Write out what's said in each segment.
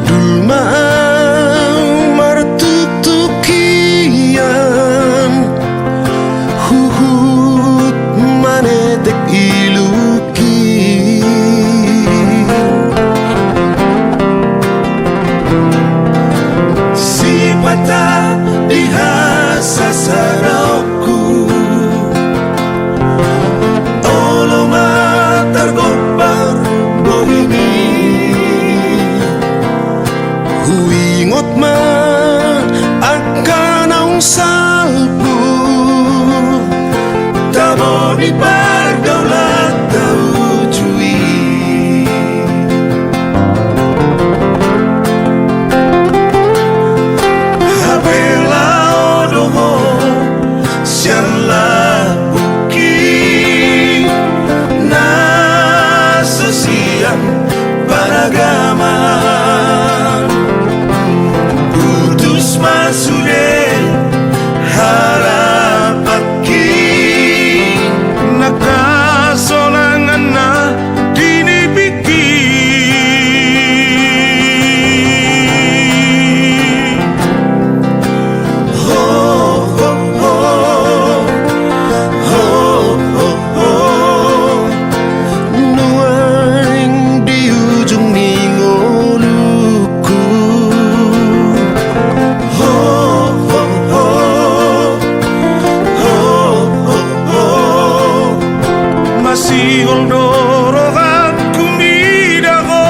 Dulmaang martutukian huhut manetek iluki sipata dihasa sarauku olo matar gopar bohimi huingot ma akan ang salpo tamo ni pagdaulat taujui habela odomo sianla buki na sosiang panagaman putus masude harapaki nakasolangan na dinibiki ho ho ho ho ho ho nuang di ujung ningoluku ho ho ho ho ho ho masih oldorohan kumidago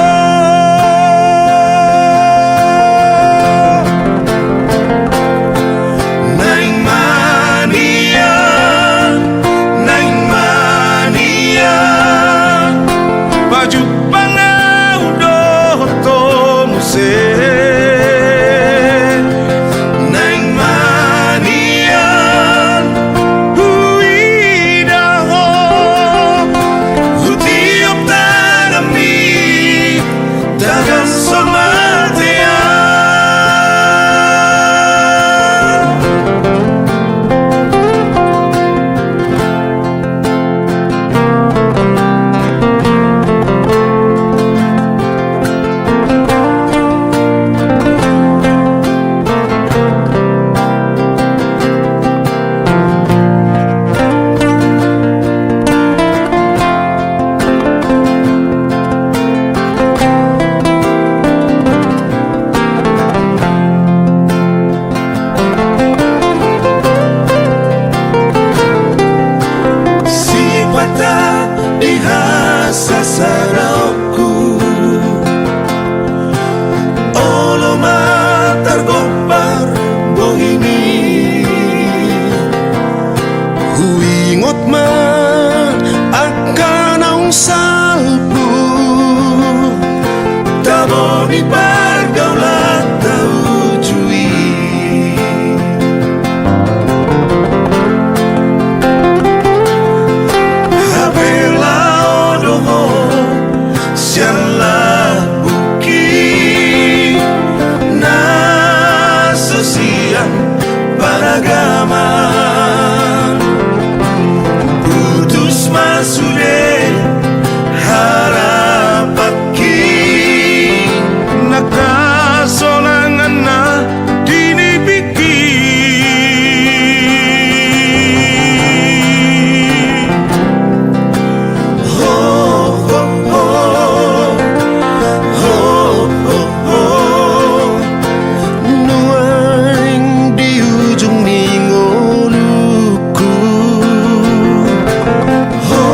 naing mania baju pangaudo tomuse naing mania huidaho hutiop tanami dagan somatean sipata dihasa sarauku olo matar gopar bohimi huingot ma akan ang salpo tamo ni pagdaulat taujui habela odomo sianla buki na sosiang panagaman putus masude harapaki nakasolangan na dinibiki ho ho ho ho ho ho nuang di ujung ningoluku ho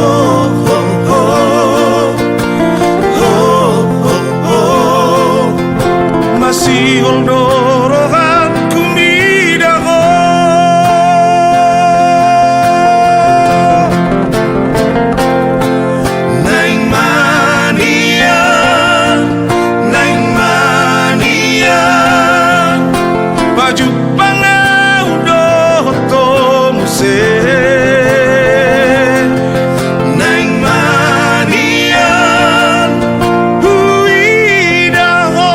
ho ho ho ho ho masih oldorohan kumidago naing mania baju pangaudo tomuse naing mania huidaho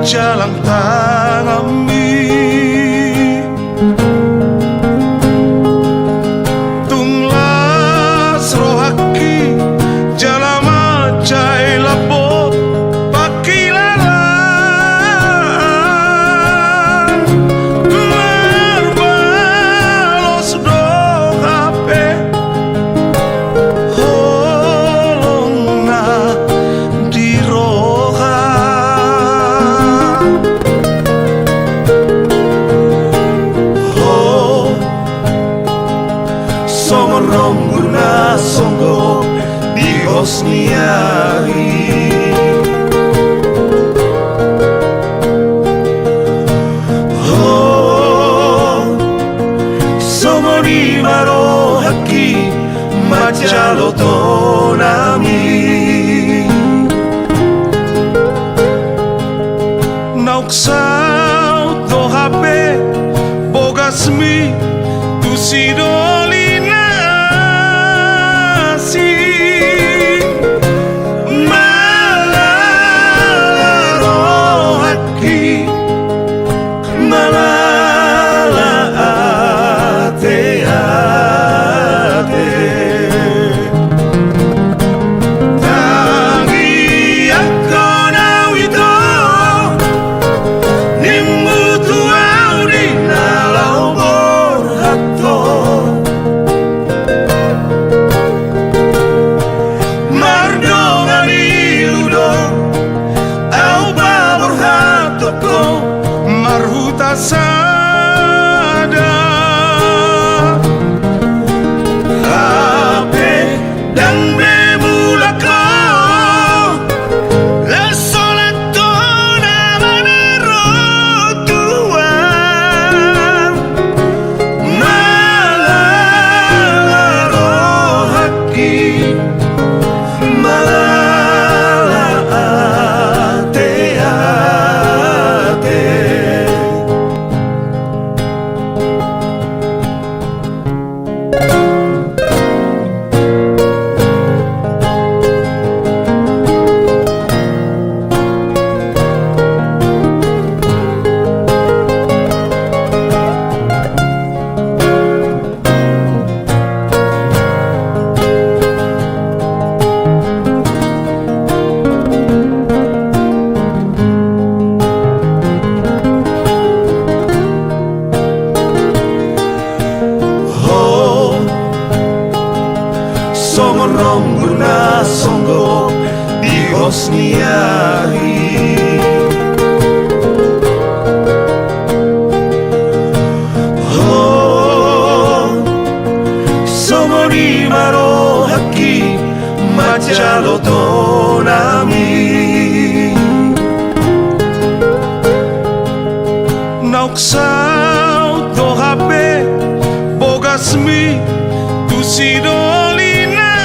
jalang tangami tunglas rohaki jalama cai labo pakilalan marbalos do hape holongna di roha Songorongguna songgo di Hosniai Somori maro haki majalo tonami Nauksau to hape bogasmi tusidolina marhuta sada hape dan bemulako la solatona manero tua malaro haki Songorongguna songgo di Hosniai Somori maro haki majalo tonami Nauksau to hape bogasmi tusidolina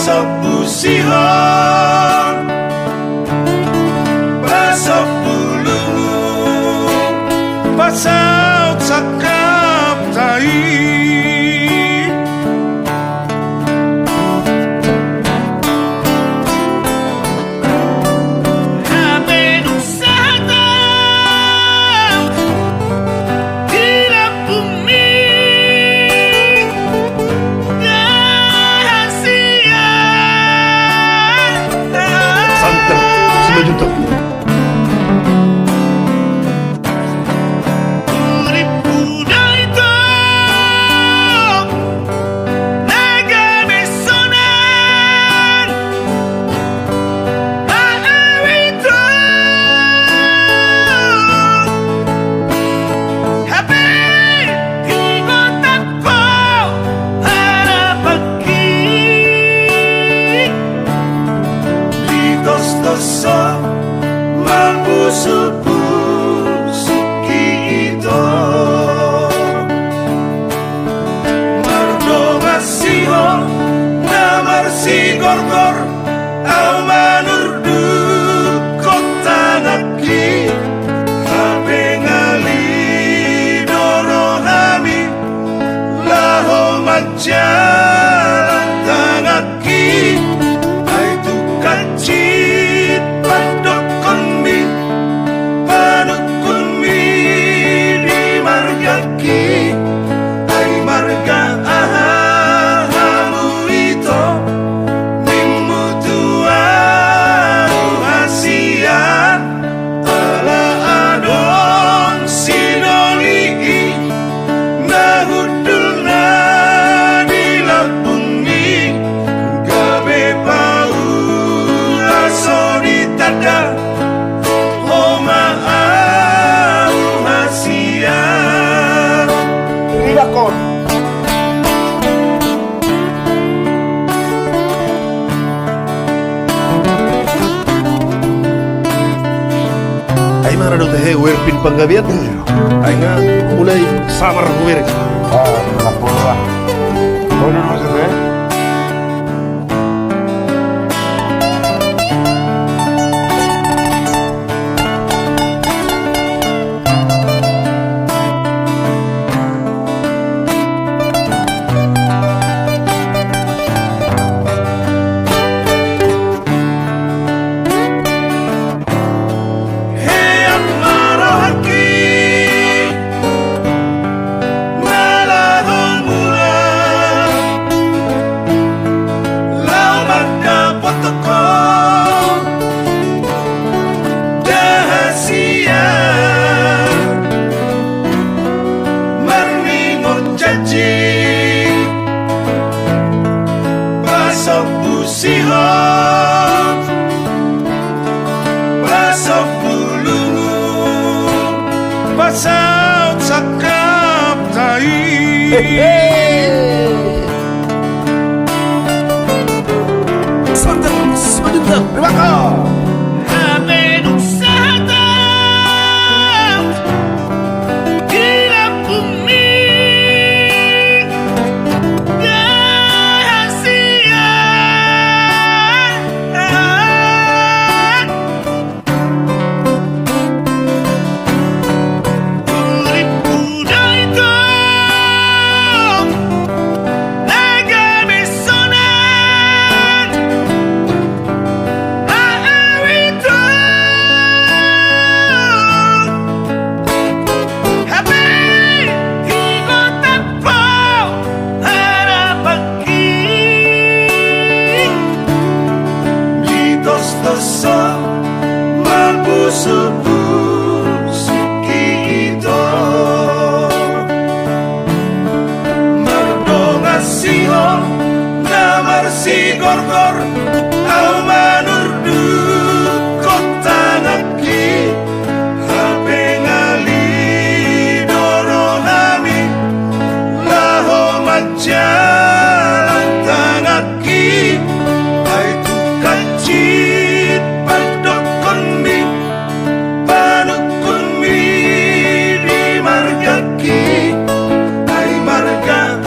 Pasopusihon Pasopulungu Pasaut sakap tai Juta. Gorgor au manurdu kota ngaki habe ngali dorohami laho majalan tangaki aitu kacit pandokonmi panukunmi di margaki ai marga Ay mana do teh werpin panggabiat ay nga mulai samar guwer. Napura. Bueno, no se ve. Pasopusihon Pasopulungu Pasaut sakap tai Santan sejuta. Terima kasih. Si gorgor au manurdu kota ngaki habe ngali dorohami laho majalan tangaki aitu kacit pandokonmi panukunmi di margaki ai marga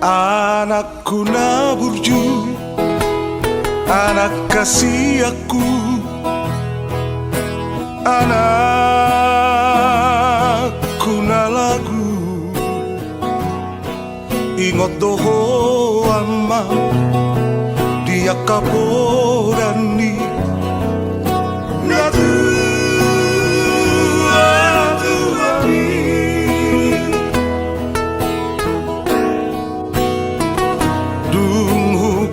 Anakku Naburju, anak kasih aku, anakku Nalagu. Ingot doho ama dia kaporani natu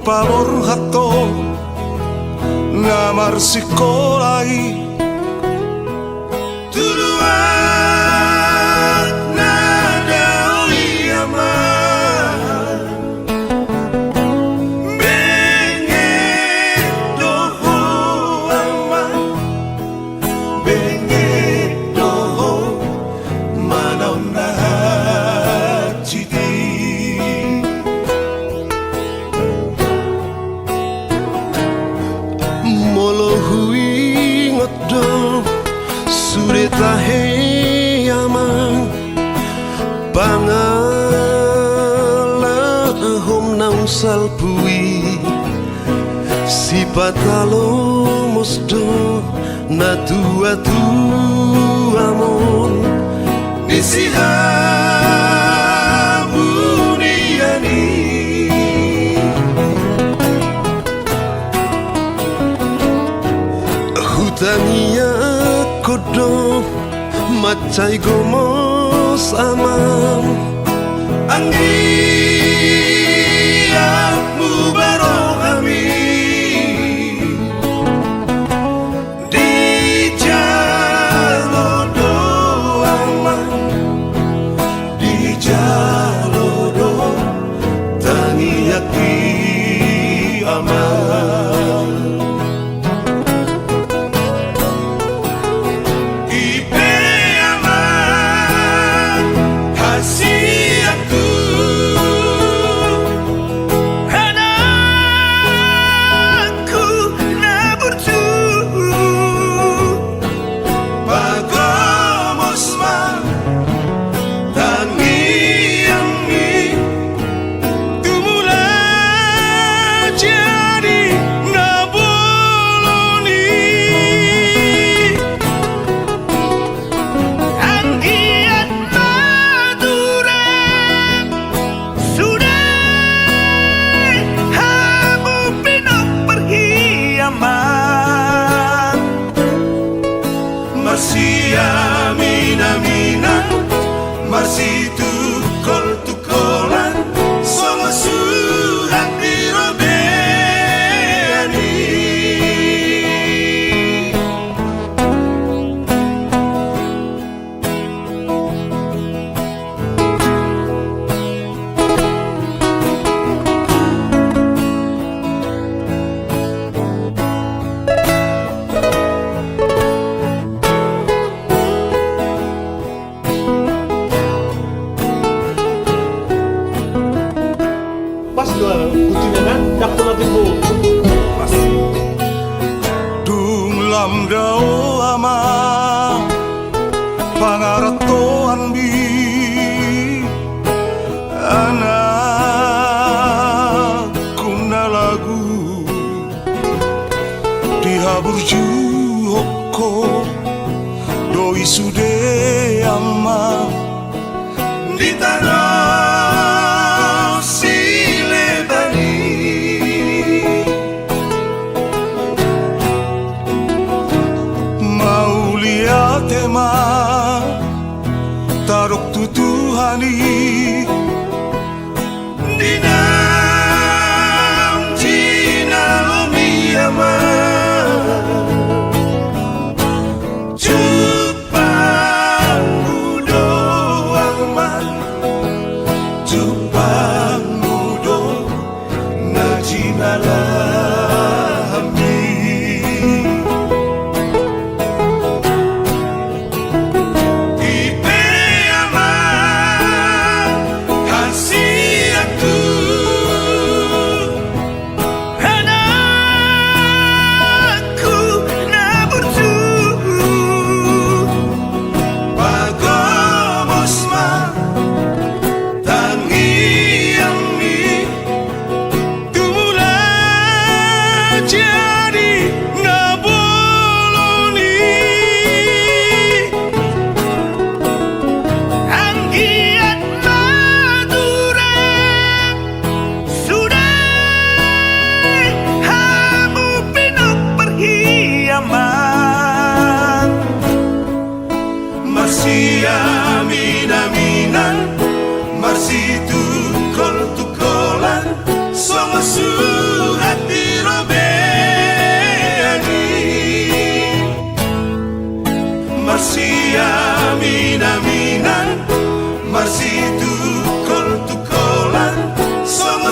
pamor hato ngamar sikolai tuluan nadali ama benye doho ama benye doho manaw na chiti suretahe amang pangala hom nang salpui si patalo mosdo na tua amon nisiha buniani hutania kodo macai gomos amam anggiakmu barohami di jalodo amam di jalodo tangiaki amam masih tukol-tukolan sama surat dirobeni dung dao ama pangaratoan bi anakku Nalagu dihaburju hokko doi sude ama di tanah silebani tema tarok tutuhani dinam jina lumiyama Jepang mudo aman Jepang mudo najinala tangi yang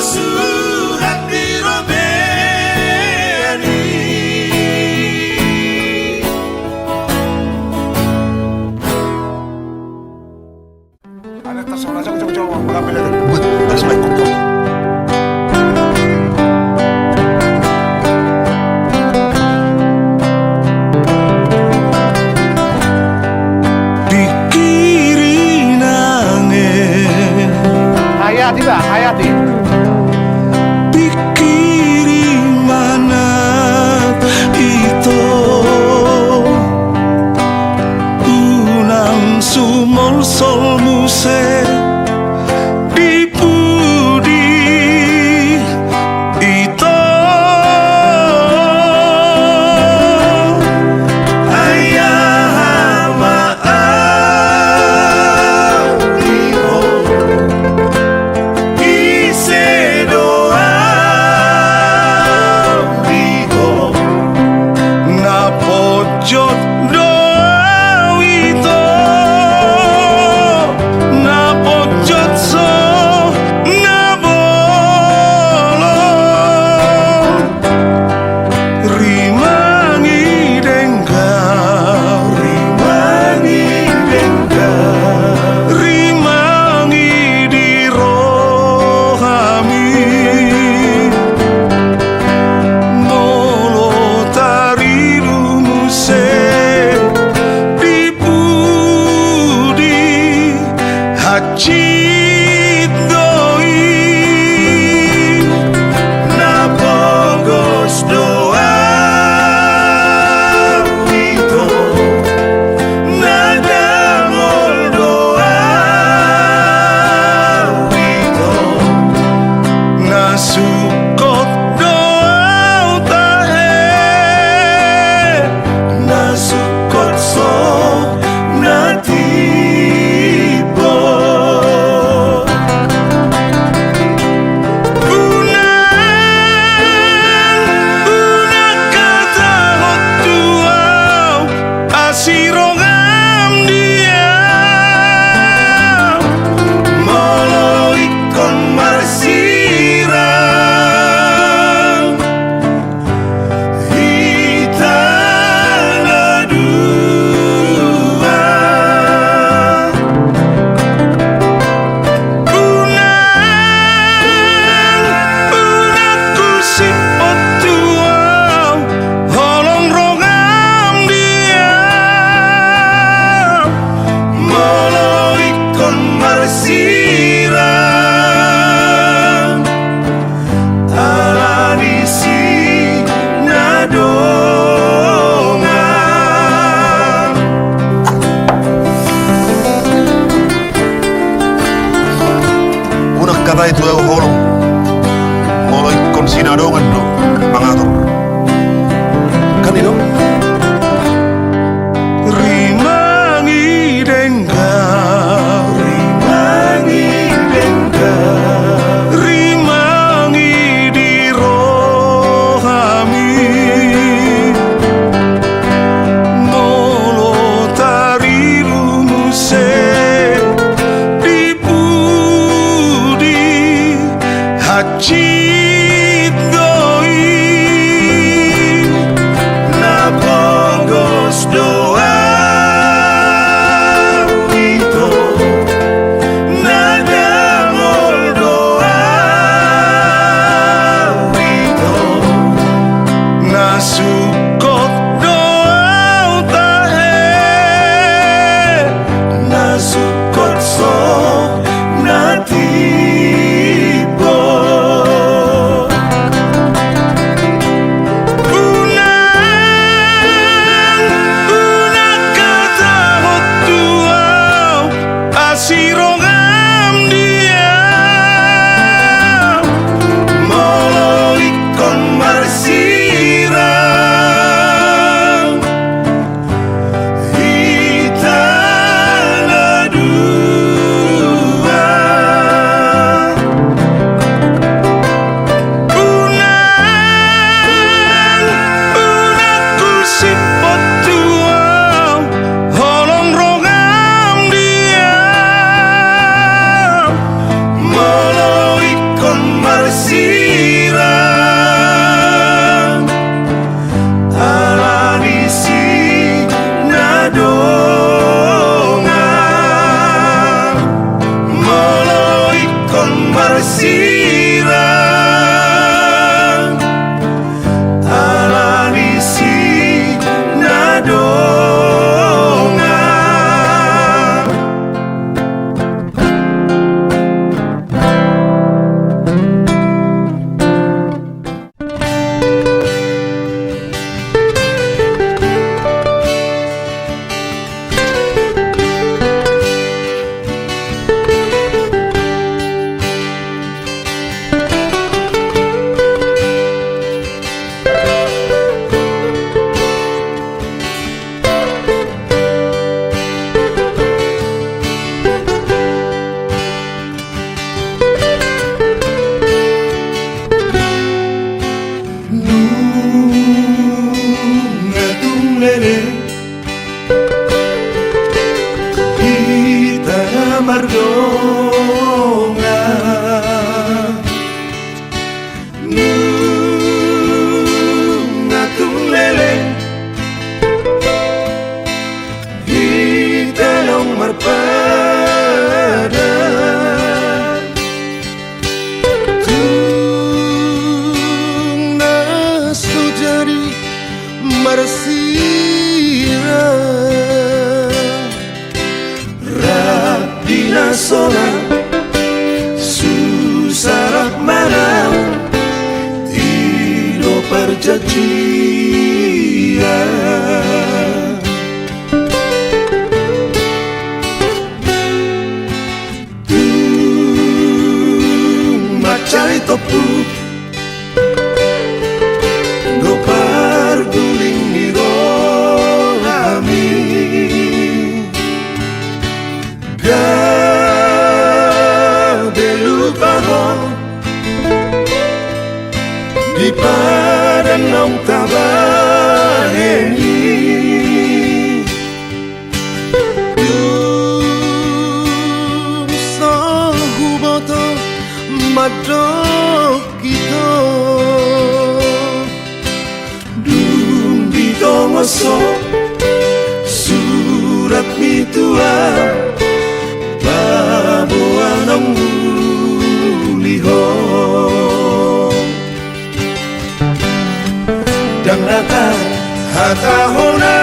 surat dirobeni. Ada tas sebelah jauh-jauh, ambil aja. Alas may kuko. Di kiri nangin, Hayati ba? Hayati. di kiri mana itu unang sumol sol muse di budi itu ayah maaf iho ise doa iho na pojot doa itu na pojot so na bolong rimangi dengga rimangi di rohami molo tari rumuse di budi haji doi na bogos doa itu na damol doa itu na sukot doa tahe na sukot so na tibo unang kata hot duau asirongam diam molo ikon marsirang hitana dua unang kusik pot duau holong rongam diam molo ikon marsirang alanisi nadongan Unang kata itu eu holong. Mulai konsinadongan do mangator. Kan itu? rimangi dengga rimangi di rohami molo tari rumuse di budi haji doi na bogos doa itu na damol doa itu na sukot doa tahe na sukot so na tibo perjanjian. Macai topu do parguling niro kami gade lupa di padang nong tabaheni yum sahuboto madok kita dum dito masok surat mitua babuan ang uliho dan rata hatahona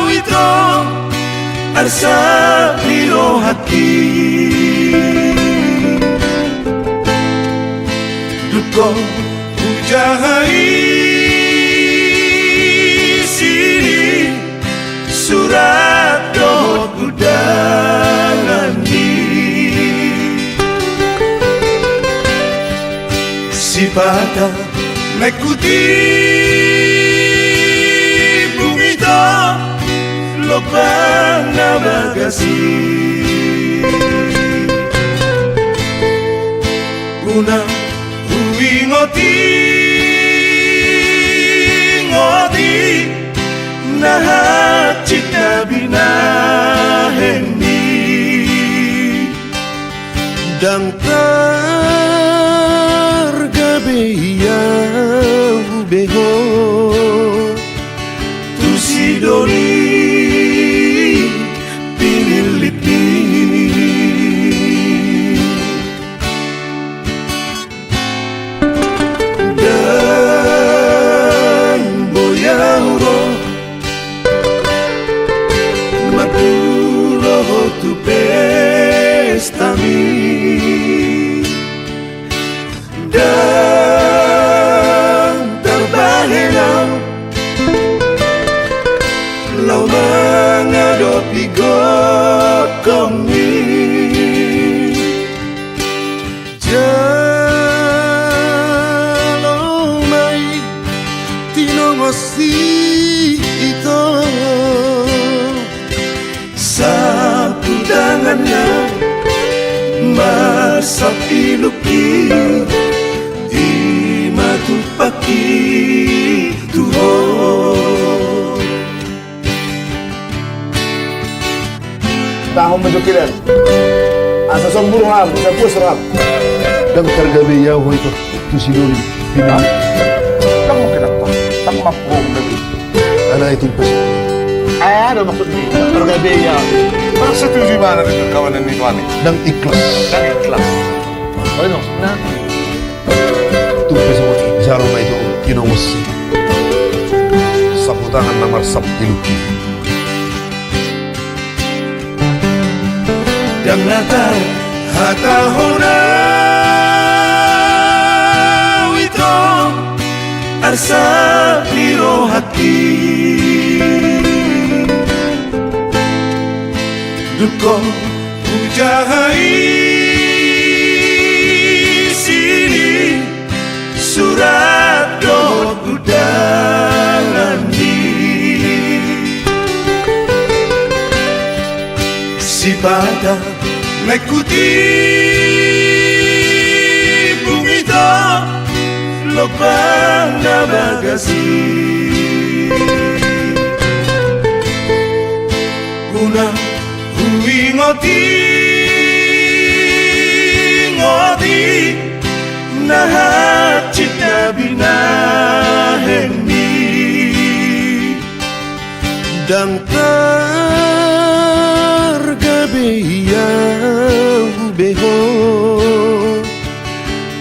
wito arsa piro hati duko ujahai sini surat doh undangan si pada mekuti bumi to lopang na bagasi una ngoti ngoti nahacit na binaheni dang targabeya ubeho tusidori pinilipi tu pestami dan terbahenang lau mengadopi gokongi jalo mai tino mosi ito sapu tangannya masak iluki imatu paki tuho Tahun menjukiran asa sombong ham sa pusrap Dan tergabi yahu itu tusidori pinang kamu kenapa tak mampu lagi ana itu pas. ada maksudnya tergabeya setuju mana dengan kawanan itu ani Dan ikhlas. dan ikhlas oh ini maksudnya Tu pesawat jaruma itu kinomosi. Sapu tangan nomor sabtiluki. dan natar hatahona wito arsa piro hati duko ujahai sini surat doh undangan si pada mekuti bumi to lopang na bagasi una ngoti ngoti nahacit na binaheni dang targabeya ubeho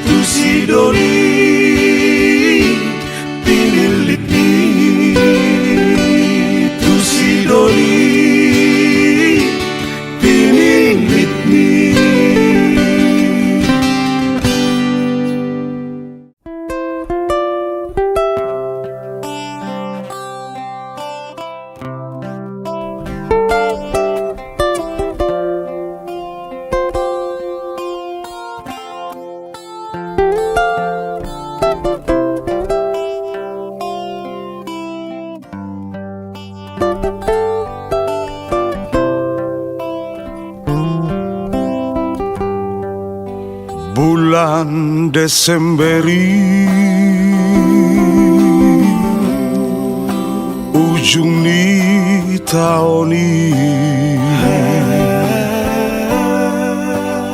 tusidori pinilipi tusidori Bulan Desemberi, ujung ni tahun ini,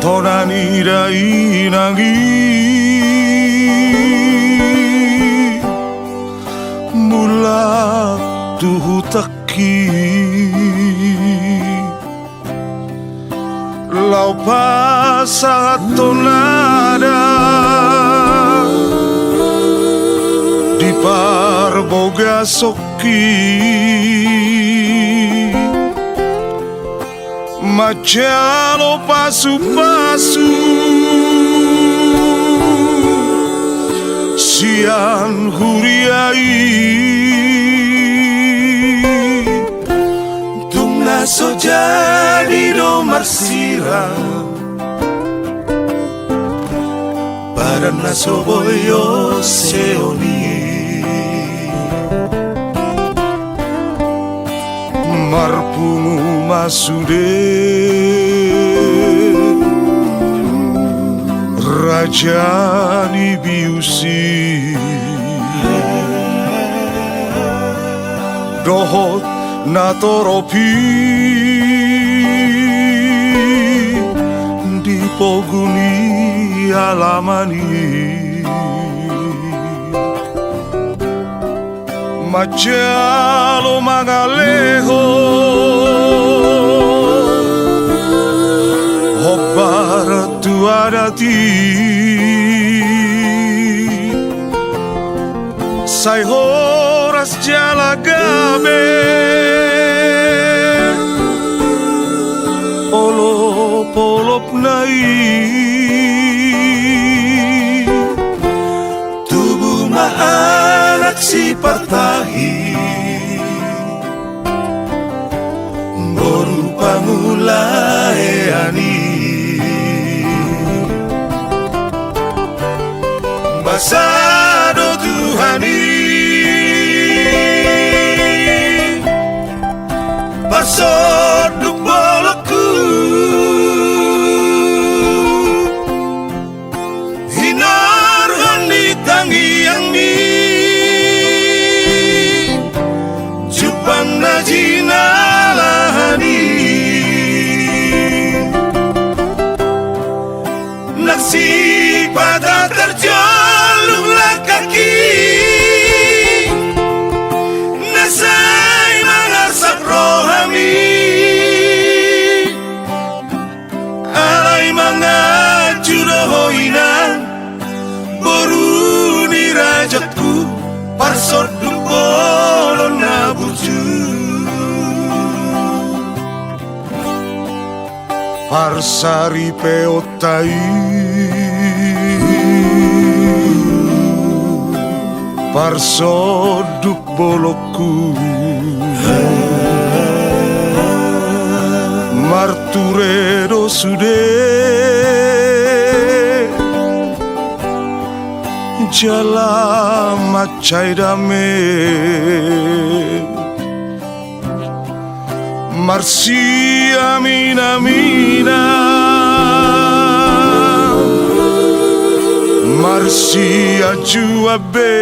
tonani dai nangi, mula tuhu taki. Lau pasa tonada di parboga soki macalo pasu-pasu sian huriai So jadi nomor sirang para naso boyo seoni marpungu masude raja ni biusi dohot natoropi di poguni alamani macalo magaleho hobar tuadati sai horas jalagabe polop nai tubuh maanak si partahi boru pangulai ani basado Tuhani basod dubolaku Nasi pada terjolonglah kaki Nasai mangasak rohami Alai mangajudohoinan Boru ni rajatku Parsot dumpolon nabuju Parsari peotai Parsoduk bolokku Marturedo sude Jala macai dame Marsi amina mina Marsi aju abe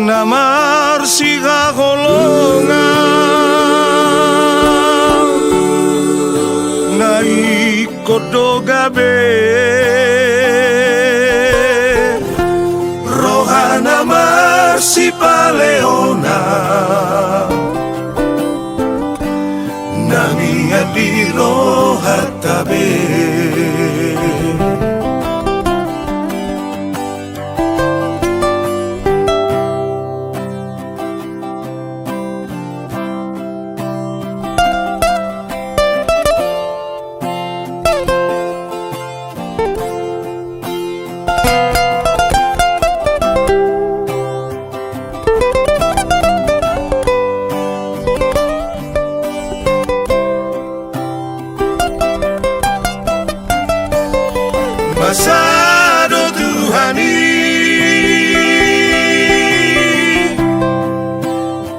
Na marsi gaholonga Na ikodogabe Rohana marsi paleona Nami adiro hatabe Basado Tuhani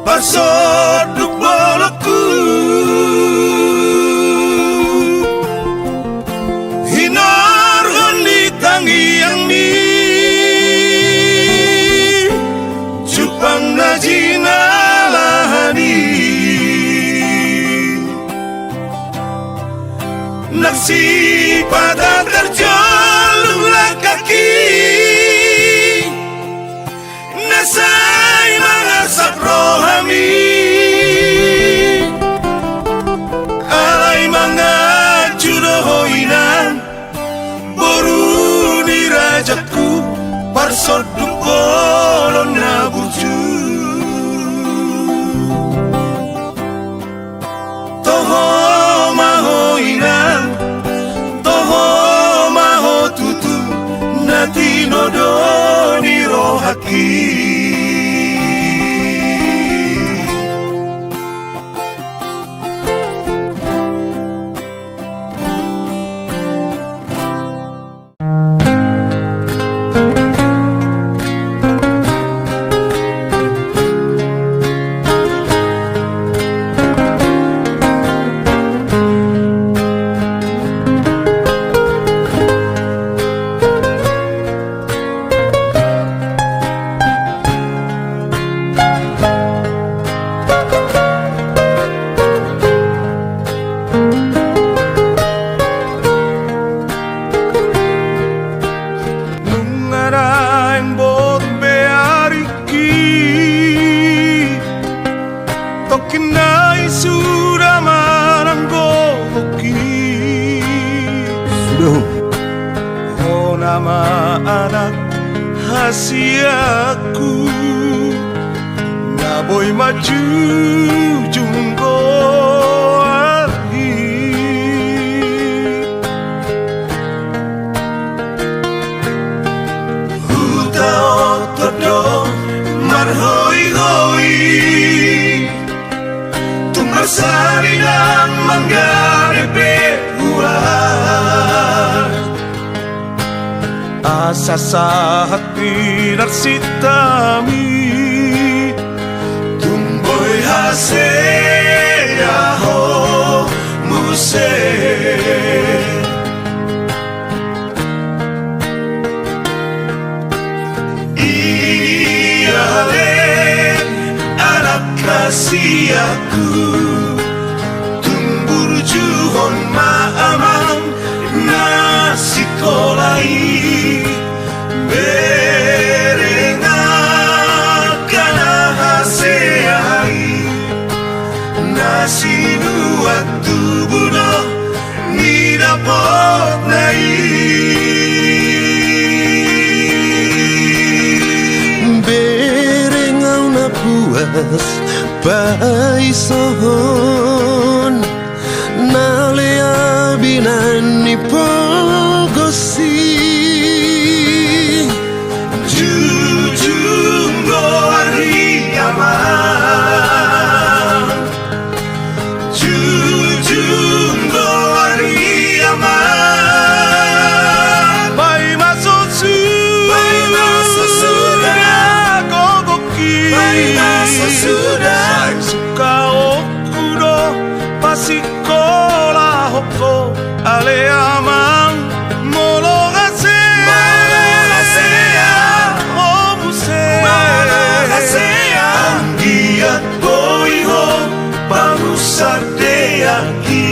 Basod duk bolokku Nagsipada terjolonglah kaki Nasa'y mga sakrohami Ay mga judohoinan Boru ni rajaku Parsod dupolon na burju Toho mahoinan Toho maho tutu Nati nodoni rohaki Tokinay sudah maranggoki Oh nama anak hasiaku Naboy maju junggo arhi Huta otodo marhoi-hoi Sari ng manggarepe buwan Asa sa hati narsitami Tumboy haseyaho muse Iyale anak kasih aku Juhon maamang nasikolai Berengakan haseai Nasinuat tubuno nidapot nai Berengau na puas paisohon Nalea binani pogosi Jujunggo ariyaman Jujunggo ariyaman May masasuda Gogoki May masasuda Suka okudo Pasiko hoko ale amang molongasea oh musea anggiat boiho pangusarte aki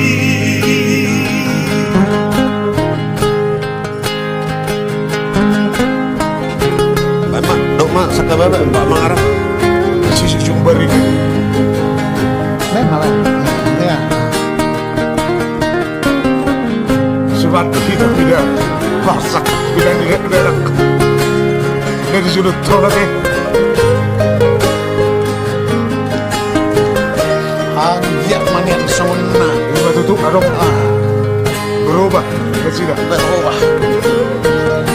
Mak, dok mak, sakababa, Pak Mangarap. Sisi sumber ini Memang ya. Sebab kita tidak masak Bila dilihat dari sudut toilet Anjak manian semena Coba tutup adong Berubah Kecil berubah.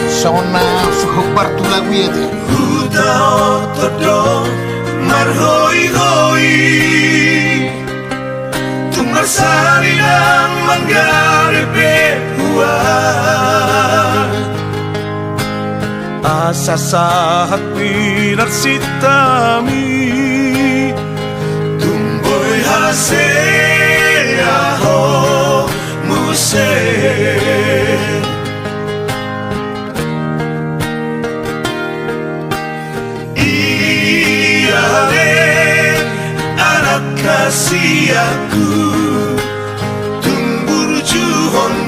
Sona suhu bartu lagu ya teh. Huta otodo marhoi-hoi Tumasari ng manggarepe buwan Asa sa hati narsitami Tumboy haseyaho muse kasih aku tumbur juhon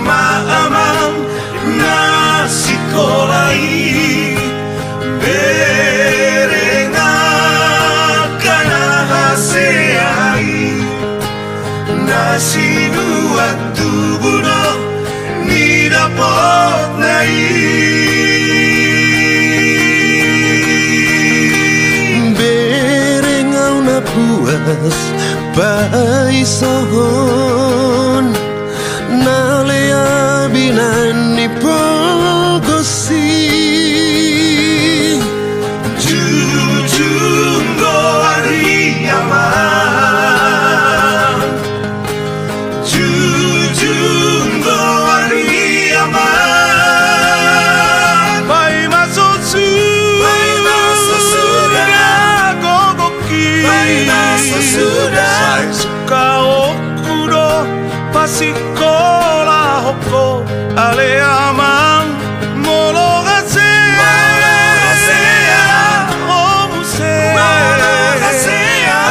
Berengau na puas pai sohon nalea binani pogosi Jujung hari aman Jujung hari aman Pai masuk sudah gogoki Pai masuk sudah Sai suka okudo pasikola hoko ale amang molo gasea omuse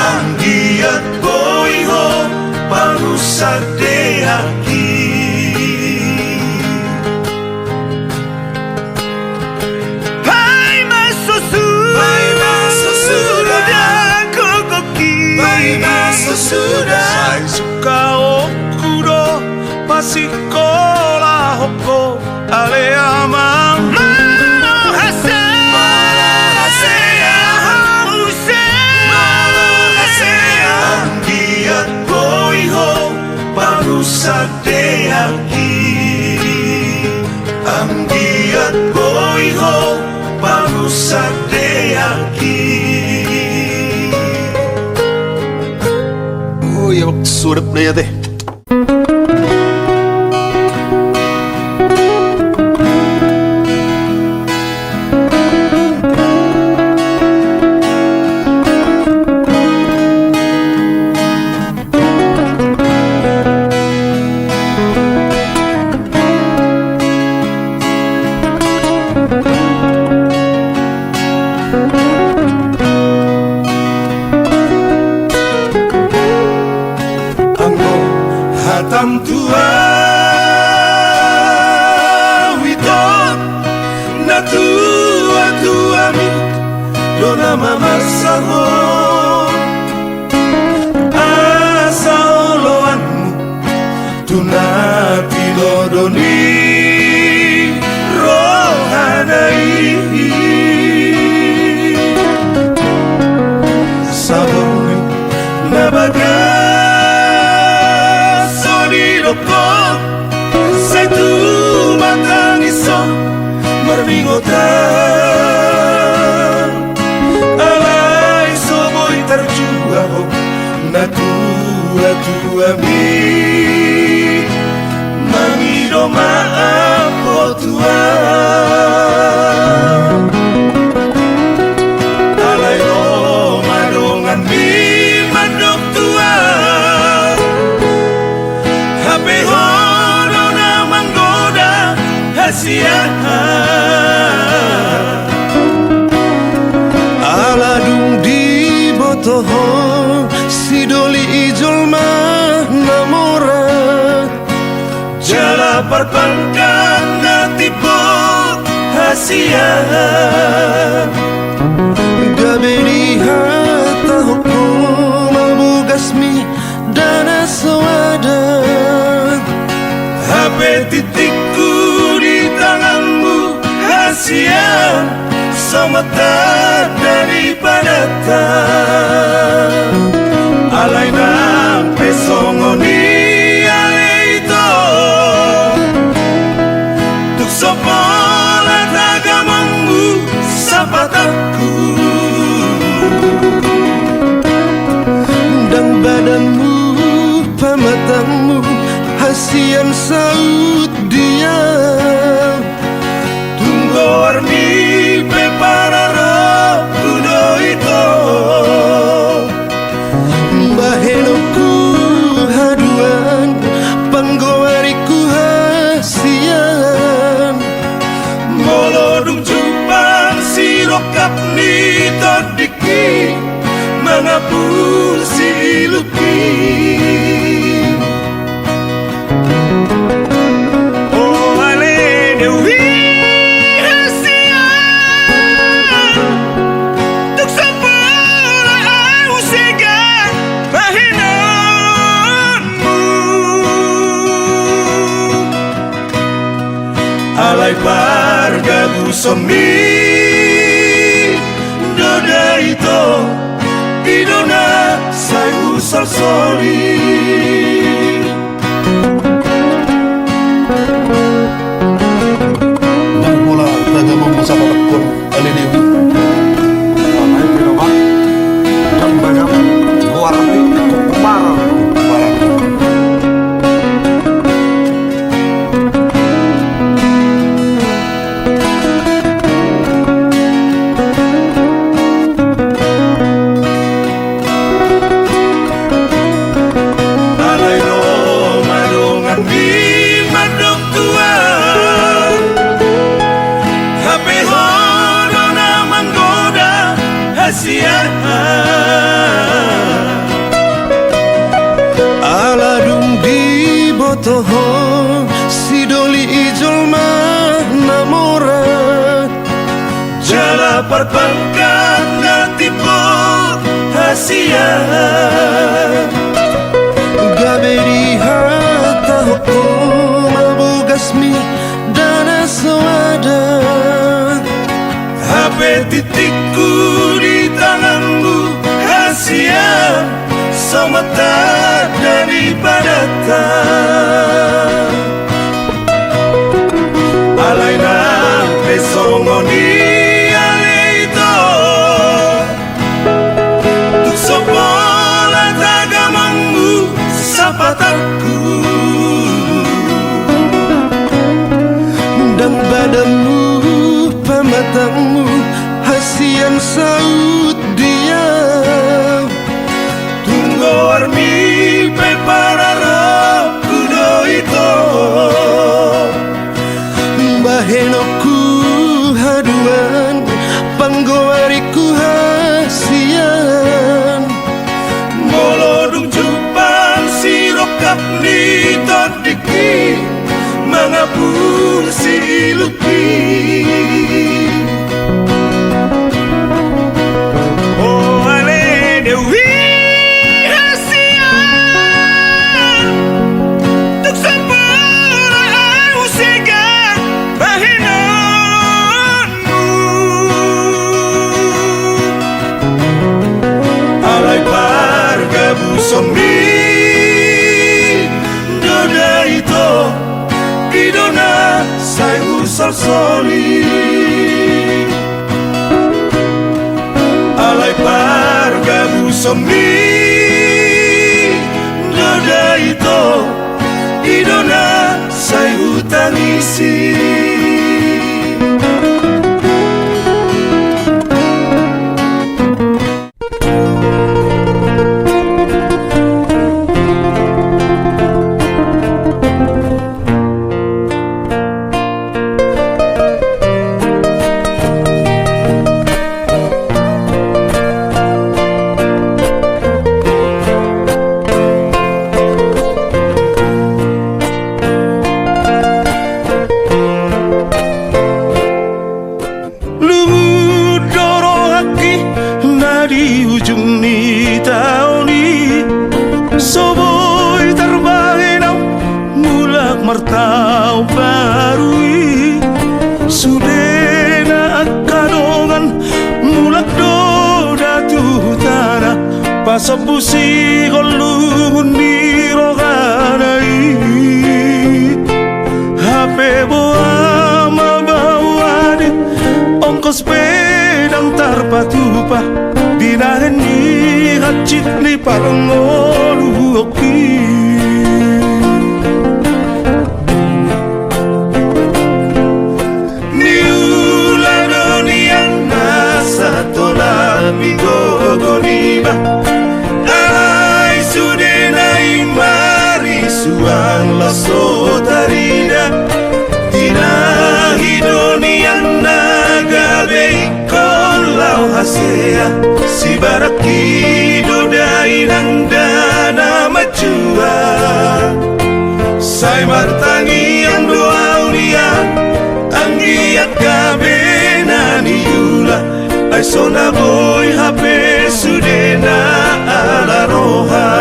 Anggiat boiho parusak dehaki Pai masuk sudah gogoki Pai masuk sudah Sai suka okudo pasikola hoko ale amang molo gasea omuse Anggiat boiho parusak dehaki Anggiat boiho parusak dehaki Oh ya waktu surip na ya teh. Hatam tua wito na tua mi dona mama saho asa oloanmu tunati dodoni rohanai saboni nabaga Satu matang iso merbingotan Alai soboi terjuang na tua mi Mangido maapo tuan Alai o madongan mi mandok tuan Hape hono na manggoda hasia aladung di botoho sidoli ijol namora Jala perpankan na tipo hasia gabeni hata hukum mabugasmi dana sawada HP titikku di tanganmu hasia Semetar daripada tak Alai nang pesongoni alai itu Tuk sopola tagamamu sapataku dan badanmu pamatamu hasian saut dia Tunggu armi prepararo kudo itu bahenoku haduan panggowariku hasian Molodung jupang sirokap ni todiki Mengapun si luki Oh ale alai parga busomi doda ito idona sai usal soli Nang mula taga membusa patakon aliliwi. Ay, ginawa. Ang bagam, guwarti, parang. alai no madongan di madok tua hape hono na manggoda hasia Aladung di botoho sidoli ijol namora jala parpangkan na tipo hasia gaberi hata hukum mabugasmi dana sewada hape titikku di tanganmu hasia sama tak daripada tak alai na pesongoni alai ito tuk sopola tagamangmu sa patakku dan badanmu pamatangmu hasian saut dia tunggu armi prepararo kudo ito bahenoku haduan panggoariku hasian molodung jupang sirokap ni todiki mangapun si luki oh ale dewi hasian tuk sampura usega bahinanmu alai parga busomi doda ito idona sai usal soli alai parga busomi doda ito idona sai utangisi di ujung ni tahun ni Soboy terbahenau mulak martau barui Sudena kadongan mulak do datu tanah pasabusi golungun di roganai Hape boa mabawade ongkos pedang tarpatupa dinahen ni hacit ni parangolu oki ni ulado ni yang nasa tola migo goniba alai sudena imari suang la sotarida tinahidoni yang nagabe kolau hasea si baraki dodai nang dana macua sai martangi yang doa unia anggi akabe nani yula ai sona boy hape sudena ala roha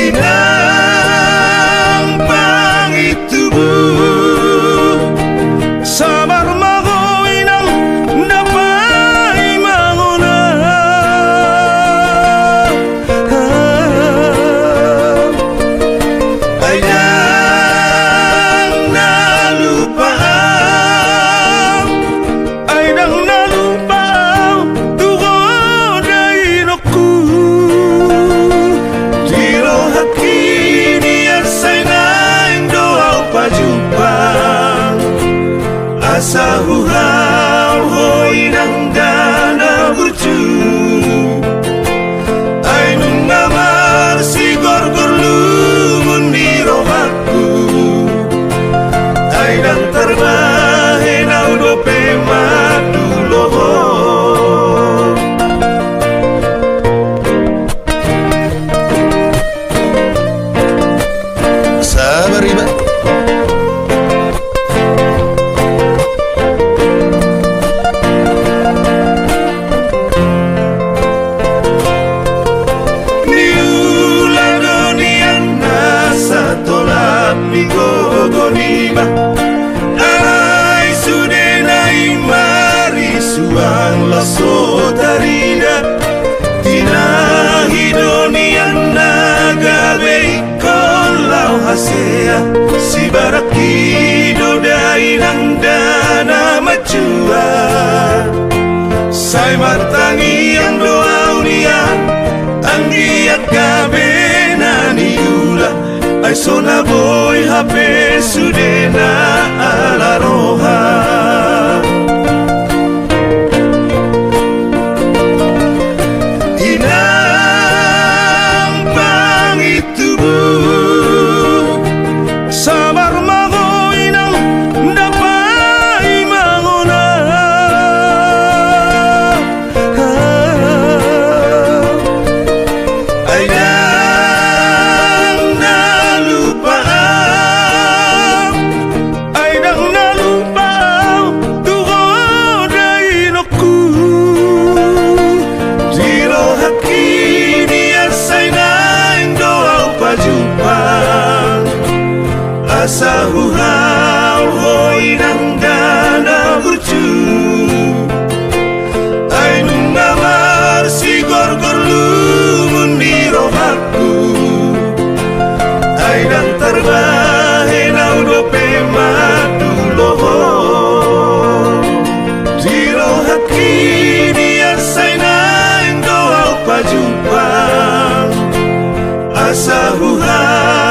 ina asa huhau hoi nang dana burcu ai nung namar si gor-gor lumun di rohaku ai dan terbahe nau dope madu loho sabar iba sotarida tina hidonian nagabe ikolau hasea si barakido dai nang dana macua sai martangi yang doa unian anggiat gabe nani gula ai sona boy hape sudena ala roha asa huhau hoi nang dana burcu ai nung namar si gor-gor lumun di rohaku ai dan terbahe nau dope madu loho di rohaki dia saina yang doa pajupang asa huhau